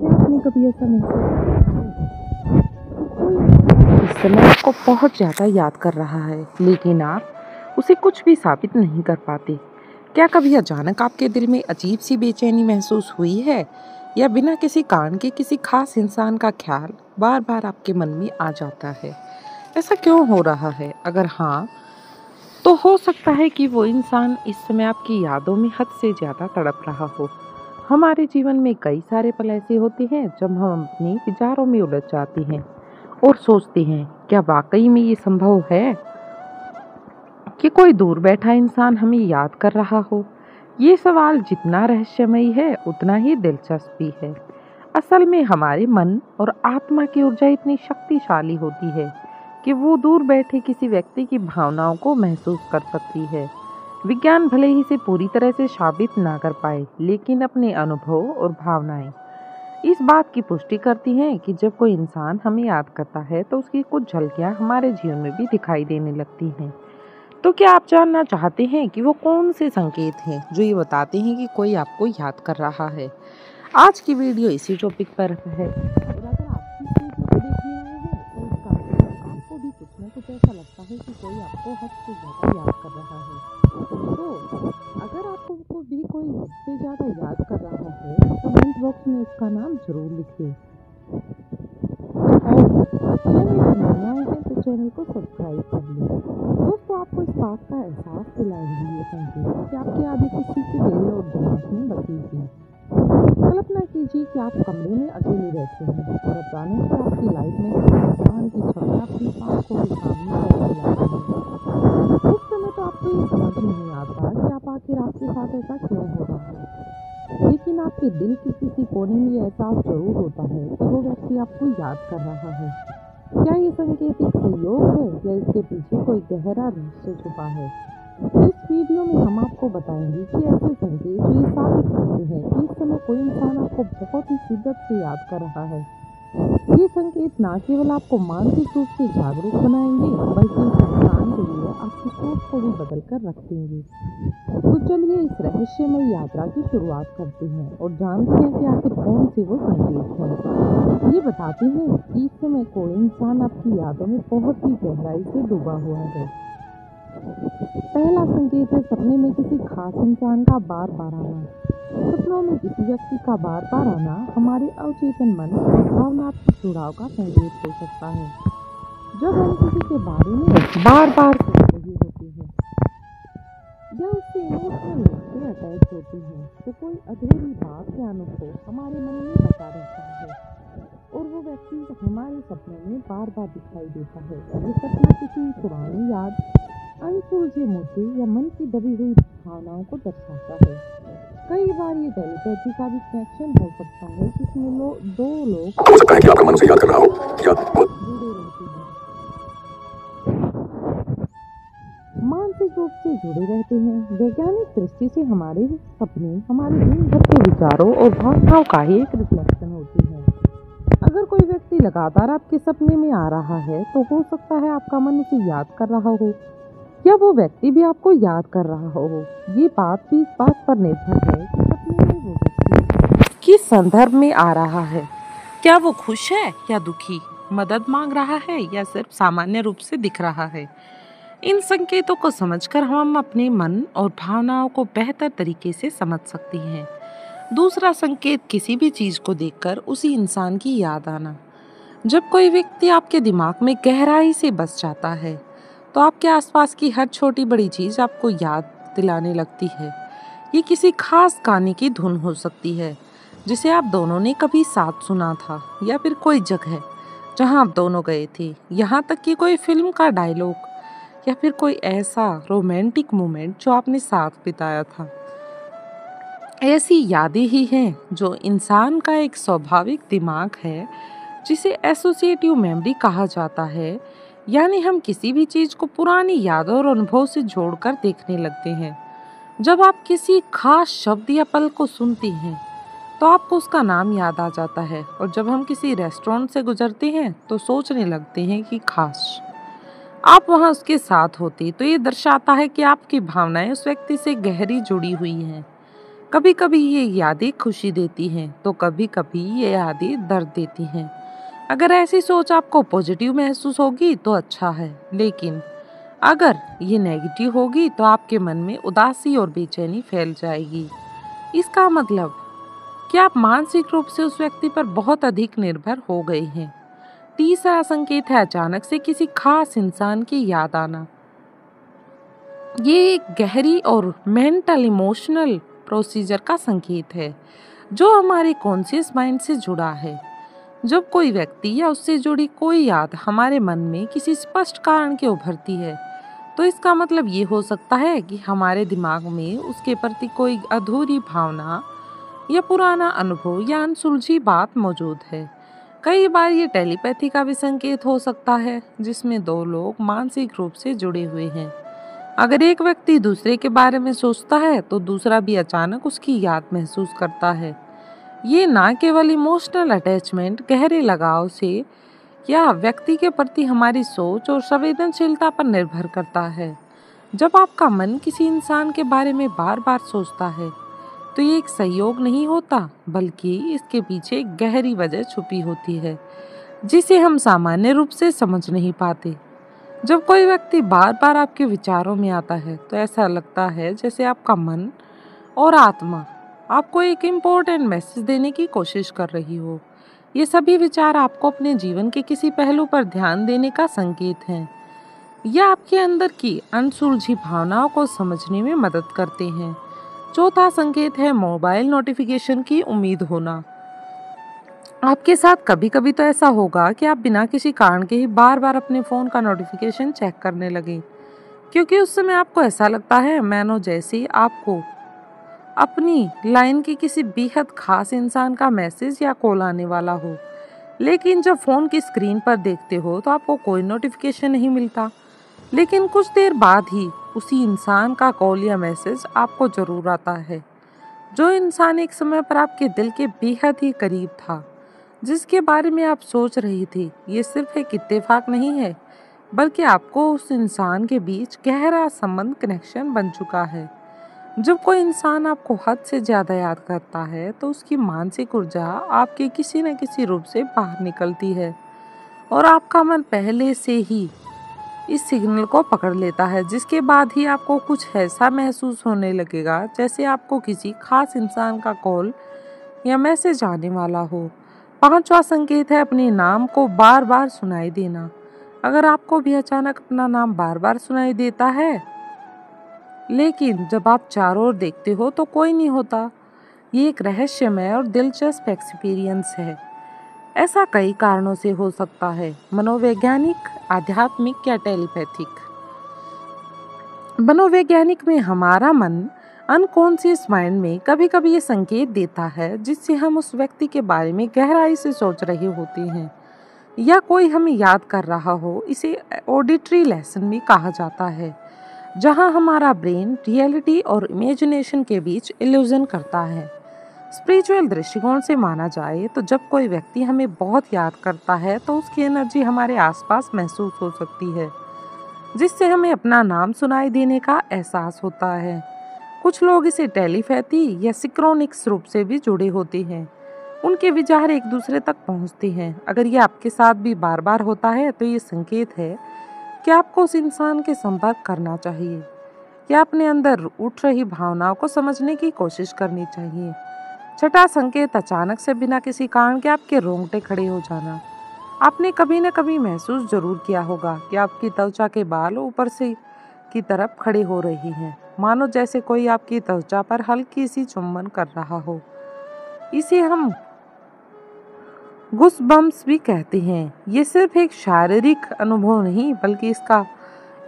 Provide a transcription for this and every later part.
क्या आपने कभी ऐसा महसूस किया है कि कोई इस समय आपको बहुत ज़्यादा याद कर रहा है, लेकिन आप उसे कुछ भी साबित नहीं कर पाते? क्या कभी अचानक आपके दिल में अजीब सी बेचैनी महसूस हुई है, या बिना किसी कारण के किसी खास इंसान का ख्याल बार बार आपके मन में आ जाता है? ऐसा क्यों हो रहा है? अगर हाँ, तो हो सकता है कि वो इंसान इस समय आपकी यादों में हद से ज़्यादा तड़प रहा हो। हमारे जीवन में कई सारे पल ऐसे होते हैं जब हम अपने विचारों में उलझ जाते हैं और सोचते हैं, क्या वाकई में ये संभव है कि कोई दूर बैठा इंसान हमें याद कर रहा हो? ये सवाल जितना रहस्यमयी है उतना ही दिलचस्प भी है। असल में हमारे मन और आत्मा की ऊर्जा इतनी शक्तिशाली होती है कि वो दूर बैठे किसी व्यक्ति की भावनाओं को महसूस कर सकती है। विज्ञान भले ही इसे पूरी तरह से साबित ना कर पाए, लेकिन अपने अनुभव और भावनाएं इस बात की पुष्टि करती हैं कि जब कोई इंसान हमें याद करता है तो उसकी कुछ झलकियां हमारे जीवन में भी दिखाई देने लगती हैं। तो क्या आप जानना चाहते हैं कि वो कौन से संकेत हैं जो ये बताते हैं कि कोई आपको याद कर रहा है? आज की वीडियो इसी टॉपिक पर है, और अगर आप इस वीडियो को देखने आए हैं तो इसका मतलब आपको भी कुछ ना कुछ ऐसा लगता है कि कोई आपको हद से ज़्यादा याद कर रहा है। तो अगर आपको भी कोई हद से ज़्यादा याद कर रहा है तो कमेंट बॉक्स में उसका नाम जरूर लिखिए, और चैनल पर नए आए हैं तो चैनल को सब्सक्राइब कर लें। दोस्तों, आपको इस बात का एहसास दिलाएंगे ये संकेत कि आपकी यादें किसी के दिल और दिमाग में बसी थी। कल्पना कीजिए कि आप कमरे में अकेले बैठे हैं और अचानक से आपकी लाइफ में किसी इंसान की छवि आपकी आंखों के सामने तैरने लगती है। उस समय तो आपको ये समझ नहीं आता कि आप आखिर आपके साथ ऐसा क्यों हो रहा है, लेकिन आपके दिल के किसी कोने में ये एहसास जरूर होता है कि वो व्यक्ति आपको याद कर रहा है। क्या ये संकेत एक संयोग है या इसके पीछे कोई गहरा रहस्य छुपा है? इस वीडियो में हम आपको बताएंगे कि ऐसे संकेत जो ये साबित करते हैं कि इस समय कोई इंसान आपको बहुत ही शिद्दत से याद कर रहा है। ये संकेत ना केवल आपको मानसिक रूप से जागरूक बनाएंगे, बल्कि इस इंसान के लिए आपकी सोच को भी बदल कर रख देंगे। तो चलिए इस रहस्यमय यात्रा की शुरुआत करते हैं और जानते हैं कि आखिर कौन से वो संकेत हैं। ये बताते हैं कि इस समय कोई इंसान आपकी यादों में बहुत ही गहराई से डूबा हुआ है। पहला संकेत है सपने में किसी खास इंसान का बार बार आना। सपनों में किसी व्यक्ति का बार बार आना हमारे अवचेतन मन और भावनात्मक जुड़ाव का संकेत हो सकता है। जब हम किसी के बारे में बार बार सोच रहे होते हैं या उससे इमोशनल रूप से अटैच होते हैं तो कोई अधूरी बात या अनुभव हमारे मन में बसा रहता है और वो व्यक्ति हमारे सपने में बार बार दिखाई देता है। ये सपना किसी पुरानी याद, अनसुलझे मुद्दे या मन की दबी हुई भावनाओं को दर्शाता है। कई बार ये टेलीपैथी का भी कनेक्शन हो सकता है जिसमें दो लोग हो सकता है कि आपका मन उसे याद कर रहा हो या जुड़े रहते हैं, मानसिक रूप से जुड़े रहते हैं। वैज्ञानिक दृष्टि से हमारे सपने हमारे दिन भर के विचारों और भावनाओं का ही एक रिफ्लेक्शन होती है। अगर कोई व्यक्ति लगातार आपके सपने में आ रहा है तो हो सकता है आपका मन उसे याद कर रहा हो या वो व्यक्ति भी आपको याद कर रहा हो। ये बात भी इस बात पर निर्भर है कि सपने में वो व्यक्ति किस संदर्भ में आ रहा है। क्या वो खुश है या दुखी, मदद मांग रहा है या सिर्फ सामान्य रूप से दिख रहा है? इन संकेतों को समझकर हम अपने मन और भावनाओं को बेहतर तरीके से समझ सकते हैं। दूसरा संकेत किसी भी चीज को देखकर उसी इंसान की याद आना। जब कोई व्यक्ति आपके दिमाग में गहराई से बस जाता है तो आपके आसपास की हर छोटी बड़ी चीज आपको याद दिलाने लगती है। ये किसी खास गाने की धुन हो सकती है जिसे आप दोनों ने कभी साथ सुना था, या फिर कोई जगह जहां आप दोनों गए थे, यहाँ तक कि कोई फिल्म का डायलॉग या फिर कोई ऐसा रोमांटिक मोमेंट जो आपने साथ बिताया था। ऐसी यादें ही हैं जो इंसान का एक स्वाभाविक दिमाग है जिसे एसोसिएटिव मेमोरी कहा जाता है, यानी हम किसी भी चीज को पुरानी यादों और अनुभव से जोड़कर देखने लगते हैं। जब आप किसी खास शब्द या पल को सुनते हैं तो आपको उसका नाम याद आ जाता है, और जब हम किसी रेस्टोरेंट से गुजरते हैं तो सोचने लगते हैं कि काश आप वहां उसके साथ होते। तो ये दर्शाता है कि आपकी भावनाएं उस व्यक्ति से गहरी जुड़ी हुई हैं। कभी कभी ये यादें खुशी देती हैं तो कभी कभी ये यादें दर्द देती हैं। अगर ऐसी सोच आपको पॉजिटिव महसूस होगी तो अच्छा है, लेकिन अगर ये नेगेटिव होगी तो आपके मन में उदासी और बेचैनी फैल जाएगी। इसका मतलब कि आप मानसिक रूप से उस व्यक्ति पर बहुत अधिक निर्भर हो गए हैं। तीसरा संकेत है अचानक से किसी खास इंसान की याद आना। ये एक गहरी और मेंटल इमोशनल प्रोसीजर का संकेत है जो हमारे कॉन्शियस माइंड से जुड़ा है। जब कोई व्यक्ति या उससे जुड़ी कोई याद हमारे मन में किसी स्पष्ट कारण के उभरती है तो इसका मतलब ये हो सकता है कि हमारे दिमाग में उसके प्रति कोई अधूरी भावना या पुराना अनुभव या अनसुलझी बात मौजूद है। कई बार ये टेलीपैथी का भी संकेत हो सकता है जिसमें दो लोग मानसिक रूप से जुड़े हुए हैं। अगर एक व्यक्ति दूसरे के बारे में सोचता है तो दूसरा भी अचानक उसकी याद महसूस करता है। ये ना केवल इमोशनल अटैचमेंट गहरे लगाव से या व्यक्ति के प्रति हमारी सोच और संवेदनशीलता पर निर्भर करता है। जब आपका मन किसी इंसान के बारे में बार बार सोचता है तो ये एक संयोग नहीं होता, बल्कि इसके पीछे एक गहरी वजह छुपी होती है जिसे हम सामान्य रूप से समझ नहीं पाते। जब कोई व्यक्ति बार बार आपके विचारों में आता है तो ऐसा लगता है जैसे आपका मन और आत्मा आपको एक इम्पोर्टेंट मैसेज देने की कोशिश कर रही हो। ये सभी विचार आपको अपने जीवन के किसी पहलू पर ध्यान देने का संकेत हैं या आपके अंदर की अनसुलझी भावनाओं को समझने में मदद करते हैं। चौथा संकेत है मोबाइल नोटिफिकेशन की उम्मीद होना। आपके साथ कभी कभी तो ऐसा होगा कि आप बिना किसी कारण के ही बार बार अपने फ़ोन का नोटिफिकेशन चेक करने लगे, क्योंकि उस समय आपको ऐसा लगता है मानो जैसे आपको अपनी लाइन की किसी बेहद खास इंसान का मैसेज या कॉल आने वाला हो। लेकिन जब फ़ोन की स्क्रीन पर देखते हो तो आपको कोई नोटिफिकेशन नहीं मिलता, लेकिन कुछ देर बाद ही उसी इंसान का कॉल या मैसेज आपको ज़रूर आता है। जो इंसान एक समय पर आपके दिल के बेहद ही करीब था, जिसके बारे में आप सोच रही थी, ये सिर्फ एक इत्तेफाक नहीं है, बल्कि आपको उस इंसान के बीच गहरा संबंध कनेक्शन बन चुका है। जब कोई इंसान आपको हद से ज़्यादा याद करता है तो उसकी मानसिक ऊर्जा आपके किसी न किसी रूप से बाहर निकलती है और आपका मन पहले से ही इस सिग्नल को पकड़ लेता है, जिसके बाद ही आपको कुछ ऐसा महसूस होने लगेगा जैसे आपको किसी खास इंसान का कॉल या मैसेज आने वाला हो। पांचवा संकेत है अपने नाम को बार बार सुनाई देना। अगर आपको भी अचानक अपना नाम बार बार सुनाई देता है, लेकिन जब आप चारों ओर देखते हो तो कोई नहीं होता, ये एक रहस्यमय और दिलचस्प एक्सपीरियंस है। ऐसा कई कारणों से हो सकता है, मनोवैज्ञानिक, आध्यात्मिक या टेलीपैथिक। मनोवैज्ञानिक में हमारा मन अनकॉन्शियस माइंड में कभी कभी ये संकेत देता है जिससे हम उस व्यक्ति के बारे में गहराई से सोच रहे होते हैं या कोई हमें याद कर रहा हो। इसे ऑडिटरी लेसन भी कहा जाता है, जहां हमारा ब्रेन रियलिटी और इमेजिनेशन के बीच इल्यूजन करता है। स्पिरिचुअल दृष्टिकोण से माना जाए तो जब कोई व्यक्ति हमें बहुत याद करता है तो उसकी एनर्जी हमारे आसपास महसूस हो सकती है, जिससे हमें अपना नाम सुनाई देने का एहसास होता है। कुछ लोग इसे टेलीपैथी या सिंक्रोनिक्स रूप से भी जुड़े होते हैं, उनके विचार एक दूसरे तक पहुंचते हैं। अगर ये आपके साथ भी बार बार होता है तो ये संकेत है कि आपको उस इंसान के संपर्क करना चाहिए या अपने अंदर उठ रही भावनाओं को समझने की कोशिश करनी चाहिए। छठा संकेत अचानक से बिना किसी कारण के आपके रोंगटे खड़े हो जाना। आपने कभी न कभी महसूस जरूर किया होगा कि आपकी त्वचा के बाल ऊपर से की तरफ खड़े हो रही हैं, मानो जैसे कोई आपकी त्वचा पर हल्की सी चुंबन कर रहा हो। इसे हम गूज़बम्प्स भी कहते हैं। ये सिर्फ एक शारीरिक अनुभव नहीं, बल्कि इसका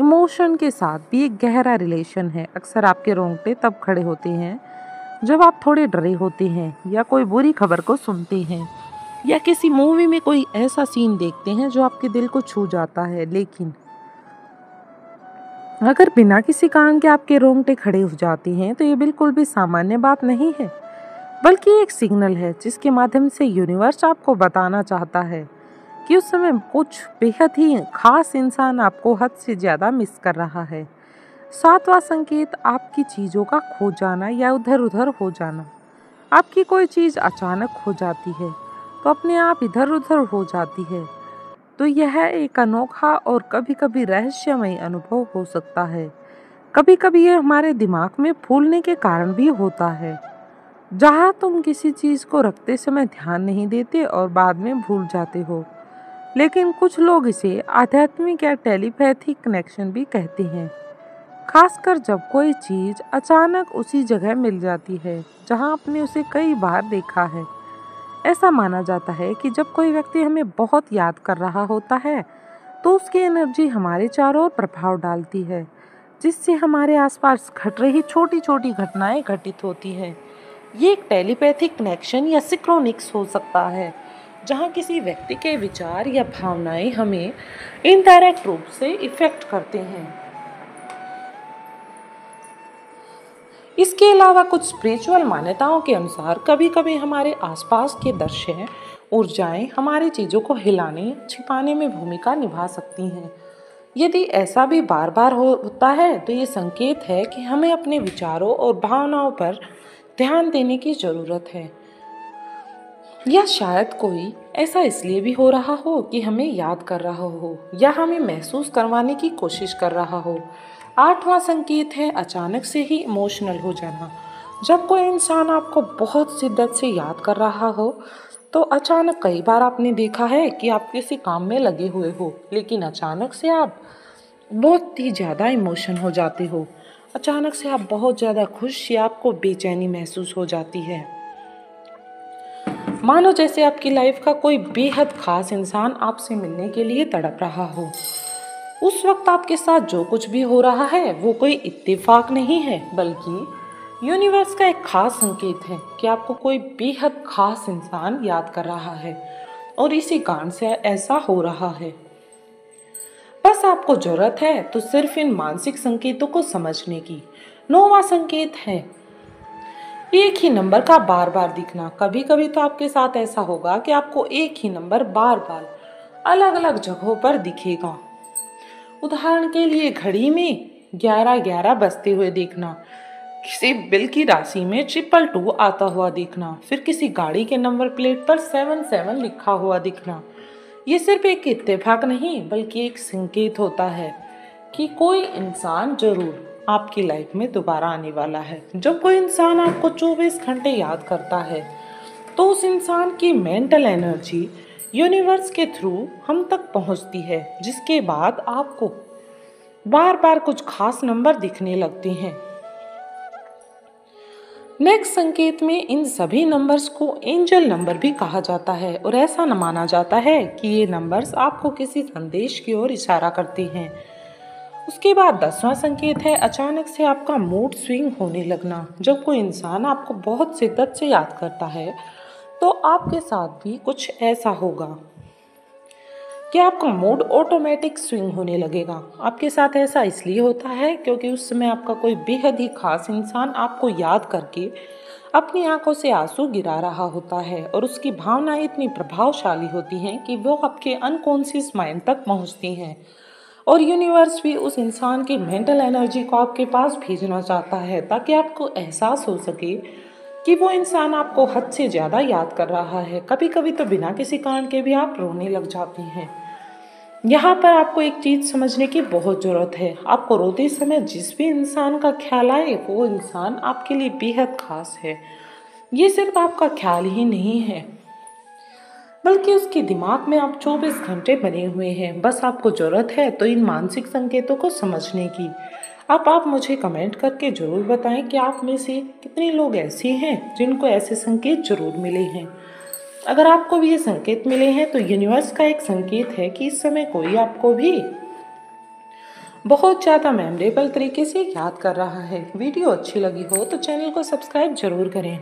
इमोशन के साथ भी एक गहरा रिलेशन है। अक्सर आपके रोंगटे तब खड़े होते हैं जब आप थोड़े डरे होते हैं या कोई बुरी खबर को सुनते हैं या किसी मूवी में कोई ऐसा सीन देखते हैं जो आपके दिल को छू जाता है। लेकिन अगर बिना किसी कारण के आपके रोंगटे खड़े हो जाते हैं तो ये बिल्कुल भी सामान्य बात नहीं है, बल्कि एक सिग्नल है जिसके माध्यम से यूनिवर्स आपको बताना चाहता है कि उस समय कुछ बेहद ही खास इंसान आपको हद से ज़्यादा मिस कर रहा है। सातवां संकेत आपकी चीज़ों का खो जाना या इधर उधर हो जाना। आपकी कोई चीज़ अचानक खो जाती है तो अपने आप इधर उधर हो जाती है, तो यह एक अनोखा और कभी कभी रहस्यमय अनुभव हो सकता है। कभी कभी ये हमारे दिमाग में भूलने के कारण भी होता है, जहाँ तुम किसी चीज़ को रखते समय ध्यान नहीं देते और बाद में भूल जाते हो। लेकिन कुछ लोग इसे आध्यात्मिक या टेलीपैथिक कनेक्शन भी कहते हैं, खासकर जब कोई चीज़ अचानक उसी जगह मिल जाती है जहां आपने उसे कई बार देखा है। ऐसा माना जाता है कि जब कोई व्यक्ति हमें बहुत याद कर रहा होता है तो उसकी एनर्जी हमारे चारों ओर प्रभाव डालती है, जिससे हमारे आसपास घट रही छोटी छोटी घटनाएं घटित होती हैं। ये एक टेलीपैथिक कनेक्शन या सिक्रोनिक्स हो सकता है, जहां किसी व्यक्ति के विचार या भावनाएं हमें इनडायरेक्ट रूप से इफेक्ट करते हैं। इसके अलावा कुछ स्पिरिचुअल मान्यताओं के अनुसार कभी कभी हमारे आसपास के दृश्य ऊर्जाएं हमारी चीज़ों को हिलाने छिपाने में भूमिका निभा सकती हैं। यदि ऐसा भी बार बार होता है तो ये संकेत है कि हमें अपने विचारों और भावनाओं पर ध्यान देने की ज़रूरत है, या शायद कोई ऐसा इसलिए भी हो रहा हो कि हमें याद कर रहा हो या हमें महसूस करवाने की कोशिश कर रहा हो। आठवां संकेत है अचानक से ही इमोशनल हो जाना। जब कोई इंसान आपको बहुत शिद्दत से याद कर रहा हो तो अचानक, कई बार आपने देखा है कि आप किसी काम में लगे हुए हो लेकिन अचानक से आप बहुत ही ज़्यादा इमोशन हो जाते हो। अचानक से आप बहुत ज़्यादा खुश या आपको बेचैनी महसूस हो जाती है, मानो जैसे आपकी लाइफ का कोई बेहद खास इंसान आपसे मिलने के लिए तड़प रहा हो। उस वक्त आपके साथ जो कुछ भी हो रहा है वो कोई इत्तेफाक नहीं है, बल्कि यूनिवर्स का एक खास संकेत है कि आपको कोई बेहद खास इंसान याद कर रहा है और इसी कारण से ऐसा हो रहा है। बस आपको जरूरत है तो सिर्फ इन मानसिक संकेतों को समझने की। नौवां संकेत है एक ही नंबर का बार बार दिखना। कभी कभी तो आपके साथ ऐसा होगा कि आपको एक ही नंबर बार बार अलग अलग जगहों पर दिखेगा। उदाहरण के लिए घड़ी में 11:11 बजते हुए देखना, किसी बिल की राशि में 222 आता हुआ देखना, फिर किसी गाड़ी के नंबर प्लेट पर 77 लिखा हुआ दिखना। ये सिर्फ एक इत्तेफाक नहीं बल्कि एक संकेत होता है कि कोई इंसान जरूर आपकी लाइफ में दोबारा आने वाला है। जब कोई इंसान आपको 24 घंटे याद करता है तो उस इंसान की मेंटल एनर्जी यूनिवर्स के थ्रू हम तक पहुंचती है, जिसके बाद आपको बार बार कुछ खास नंबर दिखने लगते हैं। नेक्स्ट संकेत में इन सभी नंबर्स को एंजल नंबर भी कहा जाता है और ऐसा न माना जाता है कि ये नंबर्स आपको किसी संदेश की ओर इशारा करते हैं। उसके बाद 10वां संकेत है अचानक से आपका मूड स्विंग होने लगना। जब कोई इंसान आपको बहुत शिद्दत से याद करता है तो आपके साथ भी कुछ ऐसा होगा कि आपका मूड ऑटोमेटिक स्विंग होने लगेगा। आपके साथ ऐसा इसलिए होता है क्योंकि उस समय आपका कोई बेहद ही खास इंसान आपको याद करके अपनी आंखों से आंसू गिरा रहा होता है और उसकी भावनाएं इतनी प्रभावशाली होती हैं कि वो आपके अनकॉन्शियस माइंड तक पहुंचती हैं और यूनिवर्स भी उस इंसान की मेंटल एनर्जी को आपके पास भेजना चाहता है ताकि आपको एहसास हो सके कि वो इंसान आपको हद से ज़्यादा याद कर रहा है। कभी कभी तो बिना किसी कारण के भी आप रोने लग जाते हैं। यहाँ पर आपको एक चीज़ समझने की बहुत ज़रूरत है। आपको रोते समय जिस भी इंसान का ख्याल आए वो इंसान आपके लिए बेहद खास है। ये सिर्फ आपका ख्याल ही नहीं है बल्कि उसके दिमाग में आप 24 घंटे बने हुए हैं। बस आपको ज़रूरत है तो इन मानसिक संकेतों को समझने की। अब आप मुझे कमेंट करके ज़रूर बताएं कि आप में से कितने लोग ऐसे हैं जिनको ऐसे संकेत ज़रूर मिले हैं। अगर आपको भी ये संकेत मिले हैं तो यूनिवर्स का एक संकेत है कि इस समय कोई आपको भी बहुत ज़्यादा मेमोरेबल तरीके से याद कर रहा है। वीडियो अच्छी लगी हो तो चैनल को सब्सक्राइब जरूर करें।